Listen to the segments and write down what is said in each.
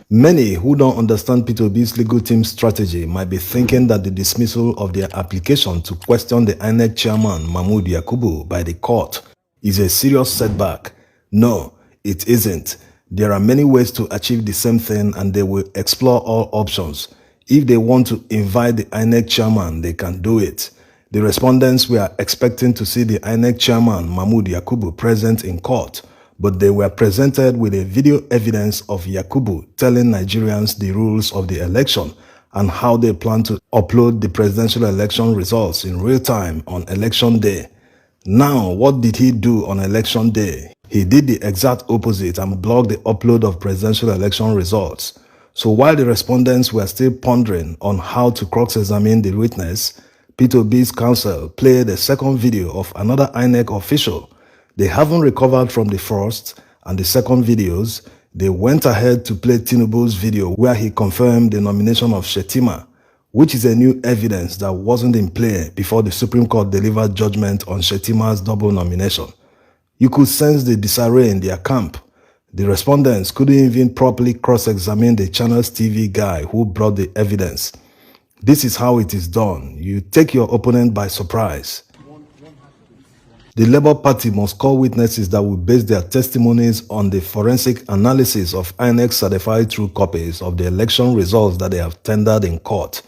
Many who don't understand P2B's legal team's strategy might be thinking that the dismissal of their application to question the INEC chairman Mahmood Yakubu by the court is a serious setback. No, it isn't. There are many ways to achieve the same thing, and they will explore all options. If they want to invite the INEC chairman, they can do it. The respondents were expecting to see the INEC chairman Mahmood Yakubu present in court, but they were presented with a video evidence of Yakubu telling Nigerians the rules of the election and how they plan to upload the presidential election results in real time on election day. Now, what did he do on election day? He did the exact opposite and blocked the upload of presidential election results. So while the respondents were still pondering on how to cross-examine the witness, P2B's counsel played a second video of another INEC official. They haven't recovered from the first and the second videos. They went ahead to play Tinubu's video where he confirmed the nomination of Shettima, which is a new evidence that wasn't in play before the Supreme Court delivered judgment on Shettima's double nomination. You could sense the disarray in their camp. The respondents couldn't even properly cross-examine the Channels TV guy who brought the evidence. This is how it is done. You take your opponent by surprise. The Labour Party must call witnesses that will base their testimonies on the forensic analysis of INEC certified true copies of the election results that they have tendered in court.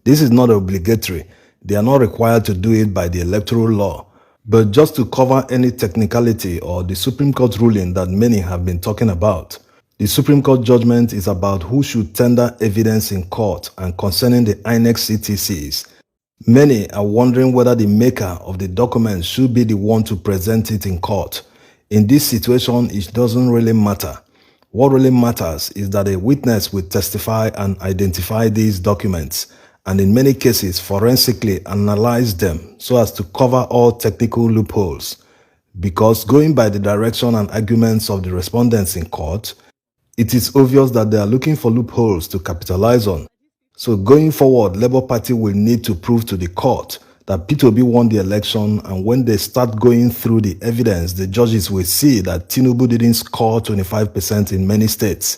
This is not obligatory. They are not required to do it by the electoral law. But just to cover any technicality or the Supreme Court ruling that many have been talking about, the Supreme Court judgment is about who should tender evidence in court and concerning the INEC CTCs. Many are wondering whether the maker of the document should be the one to present it in court. In this situation, it doesn't really matter. What really matters is that a witness will testify and identify these documents, and in many cases forensically analyze them so as to cover all technical loopholes. Because going by the direction and arguments of the respondents in court, it is obvious that they are looking for loopholes to capitalize on. So going forward, Labour Party will need to prove to the court that P2B won the election, and when they start going through the evidence, the judges will see that Tinubu didn't score 25% in many states,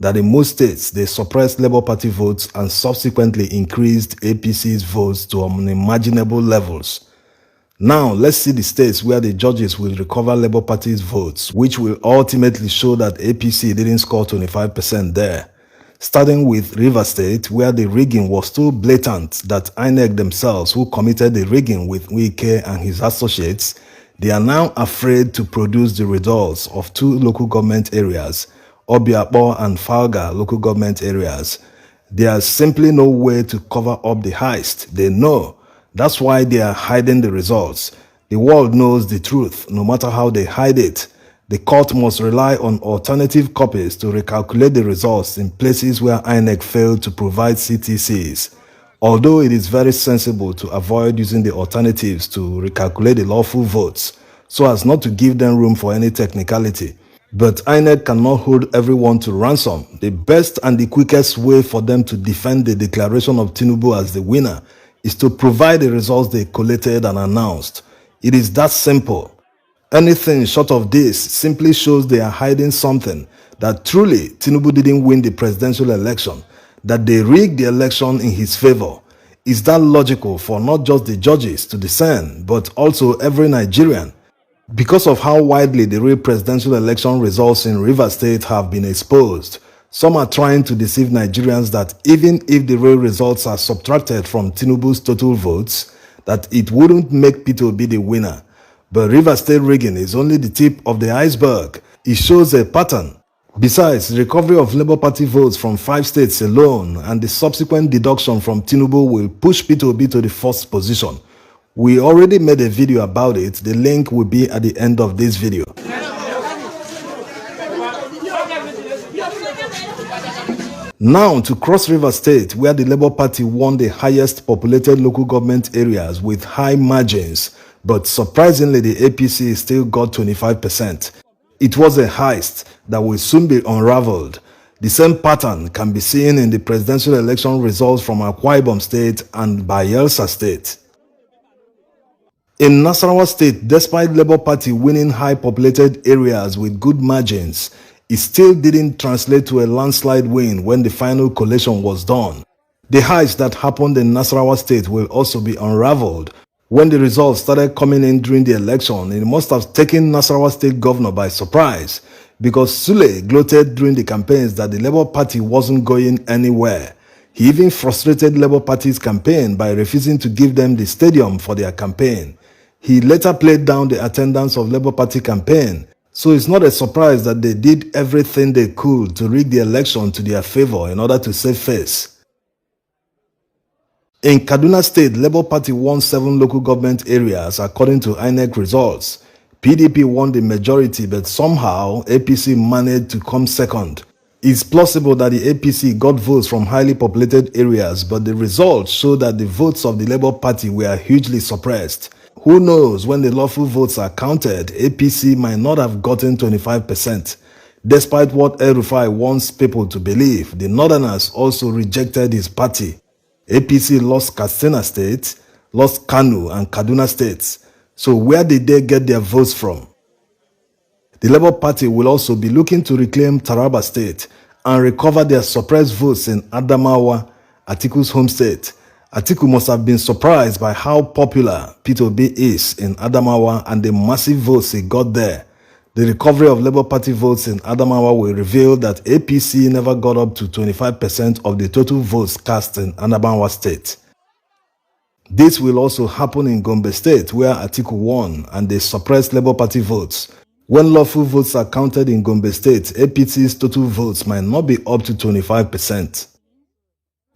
that in most states they suppressed Labour Party votes and subsequently increased APC's votes to unimaginable levels. Now, let's see the states where the judges will recover Labour Party's votes, which will ultimately show that APC didn't score 25% there. Starting with Rivers State, where the rigging was so blatant that INEC themselves, who committed the rigging with Wike and his associates, they are now afraid to produce the results of two local government areas, Obiakpo and Falga local government areas. There is simply no way to cover up the heist. They know. That's why they are hiding the results. The world knows the truth, no matter how they hide it. The court must rely on alternative copies to recalculate the results in places where INEC failed to provide CTCs. Although it is very sensible to avoid using the alternatives to recalculate the lawful votes, so as not to give them room for any technicality. But INEC cannot hold everyone to ransom. The best and the quickest way for them to defend the declaration of Tinubu as the winner is to provide the results they collated and announced. It is that simple. Anything short of this simply shows they are hiding something, that truly Tinubu didn't win the presidential election, that they rigged the election in his favor. Is that logical for not just the judges to discern, but also every Nigerian? Because of how widely the real presidential election results in Rivers State have been exposed, some are trying to deceive Nigerians that even if the real results are subtracted from Tinubu's total votes, that it wouldn't make P2B the winner. But Rivers State rigging is only the tip of the iceberg. It shows a pattern. Besides, the recovery of Labour Party votes from 5 states alone and the subsequent deduction from Tinubu will push P2B to the first position. We already made a video about it. The link will be at the end of this video. Now to Cross River State, where the Labour Party won the highest populated local government areas with high margins. But surprisingly, the APC still got 25%. It was a heist that will soon be unraveled. The same pattern can be seen in the presidential election results from Akwa Ibom State and Bayelsa State. In Nasarawa State, despite Labour Party winning high populated areas with good margins, It still didn't translate to a landslide win when the final collation was done. The heights that happened in Nasarawa State will also be unraveled. When the results started coming in during the election, it must have taken Nasarawa State governor by surprise because Sule gloated during the campaigns that the Labour Party wasn't going anywhere. He even frustrated Labour Party's campaign by refusing to give them the stadium for their campaign. He later played down the attendance of Labour Party campaign, so it's not a surprise that they did everything they could to rig the election to their favor in order to save face. In Kaduna State, Labour Party won 7 local government areas according to INEC results. PDP won the majority, but somehow APC managed to come second. It's plausible that the APC got votes from highly populated areas, but the results show that the votes of the Labour Party were hugely suppressed. Who knows, when the lawful votes are counted, APC might not have gotten 25%. Despite what El-Rufai wants people to believe, the Northerners also rejected his party. APC lost Katsina State, lost Kano and Kaduna States. So where did they get their votes from? The Labour Party will also be looking to reclaim Taraba State and recover their suppressed votes in Adamawa, Atiku's home state. Atiku must have been surprised by how popular Peter Obi is in Adamawa and the massive votes he got there. The recovery of Labour Party votes in Adamawa will reveal that APC never got up to 25% of the total votes cast in Adamawa State. This will also happen in Gombe State, where Atiku won and they suppressed Labour Party votes. When lawful votes are counted in Gombe State, APC's total votes might not be up to 25%.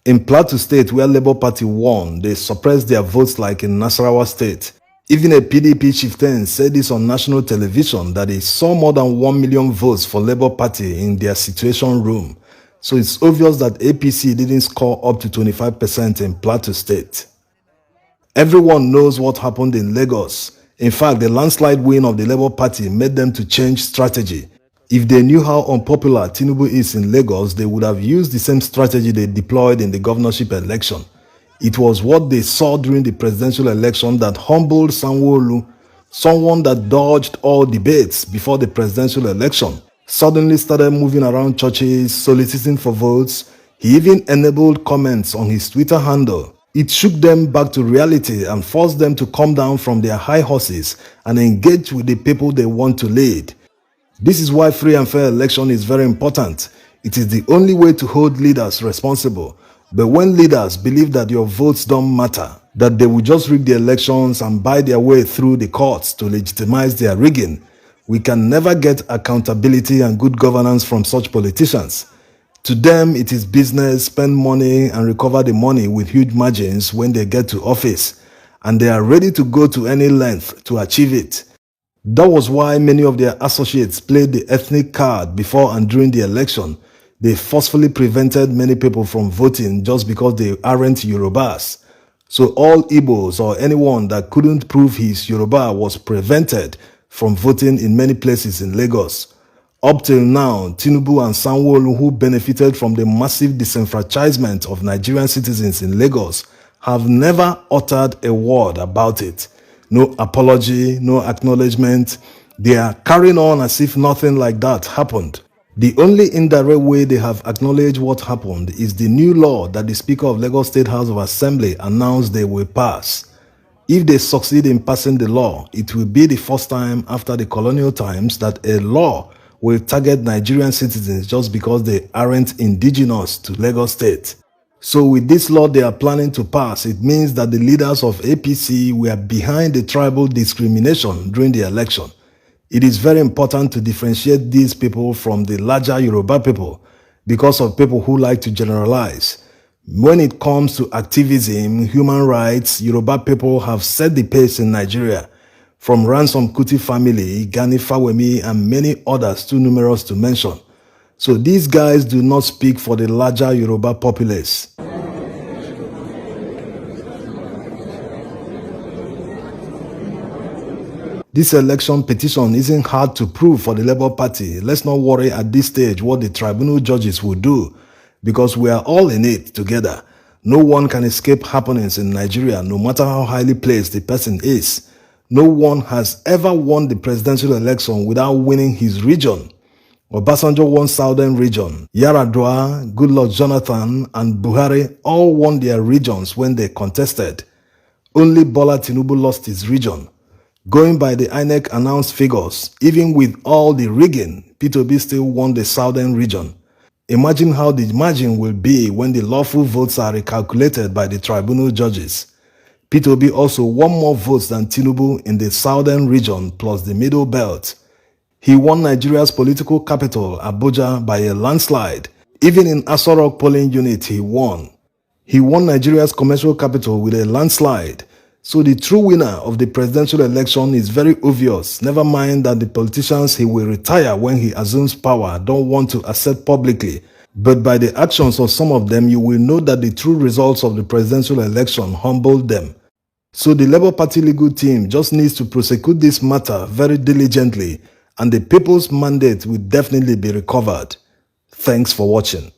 In Plateau State, where Labour Party won, they suppressed their votes like in Nasarawa State. Even a PDP chieftain said this on national television that he saw more than 1 million votes for Labour Party in their situation room. So it's obvious that APC didn't score up to 25% in Plateau State. Everyone knows what happened in Lagos. In fact, the landslide win of the Labour Party made them to change strategy. If they knew how unpopular Tinubu is in Lagos, they would have used the same strategy they deployed in the governorship election. It was what they saw during the presidential election that humbled Sanwo-Olu, someone that dodged all debates before the presidential election. Suddenly started moving around churches, soliciting for votes. He even enabled comments on his Twitter handle. It shook them back to reality and forced them to come down from their high horses and engage with the people they want to lead. This is why free and fair election is very important. It is the only way to hold leaders responsible. But when leaders believe that your votes don't matter, that they will just rig the elections and buy their way through the courts to legitimize their rigging, we can never get accountability and good governance from such politicians. To them, it is business, spend money and recover the money with huge margins when they get to office, and they are ready to go to any length to achieve it. That was why many of their associates played the ethnic card before and during the election. They forcefully prevented many people from voting just because they aren't Yorubas. So all Igbos or anyone that couldn't prove his Yoruba was prevented from voting in many places in Lagos. Up till now, Tinubu and Sanwo-Olu, who benefited from the massive disenfranchisement of Nigerian citizens in Lagos, have never uttered a word about it. No apology, no acknowledgement. They are carrying on as if nothing like that happened. The only indirect way they have acknowledged what happened is the new law that the Speaker of Lagos State House of Assembly announced they will pass. If they succeed in passing the law, it will be the first time after the colonial times that a law will target Nigerian citizens just because they aren't indigenous to Lagos State. So with this law they are planning to pass, it means that the leaders of APC were behind the tribal discrimination during the election. It is very important to differentiate these people from the larger Yoruba people because of people who like to generalize. When it comes to activism, human rights, Yoruba people have set the pace in Nigeria, from Ransom Kuti family, Gani Fawemi, and many others too numerous to mention. So these guys do not speak for the larger Yoruba populace. This election petition isn't hard to prove for the Labour Party. Let's not worry at this stage what the tribunal judges will do, because we are all in it together. No one can escape happenings in Nigeria, no matter how highly placed the person is. No one has ever won the presidential election without winning his region. Obasanjo won Southern Region. Yaradua, Goodluck Jonathan, and Buhari all won their regions when they contested. Only Bola Tinubu lost his region. Going by the INEC announced figures, even with all the rigging, P2B still won the Southern Region. Imagine how the margin will be when the lawful votes are recalculated by the tribunal judges. P2B also won more votes than Tinubu in the Southern Region plus the Middle Belt. He won Nigeria's political capital, Abuja, by a landslide. Even in Aso Rock polling unit, he won. He won Nigeria's commercial capital with a landslide. So the true winner of the presidential election is very obvious. Never mind that the politicians he will retire when he assumes power don't want to accept publicly. But by the actions of some of them, you will know that the true results of the presidential election humbled them. So the Labour Party legal team just needs to prosecute this matter very diligently, and the people's mandate will definitely be recovered. Thanks for watching.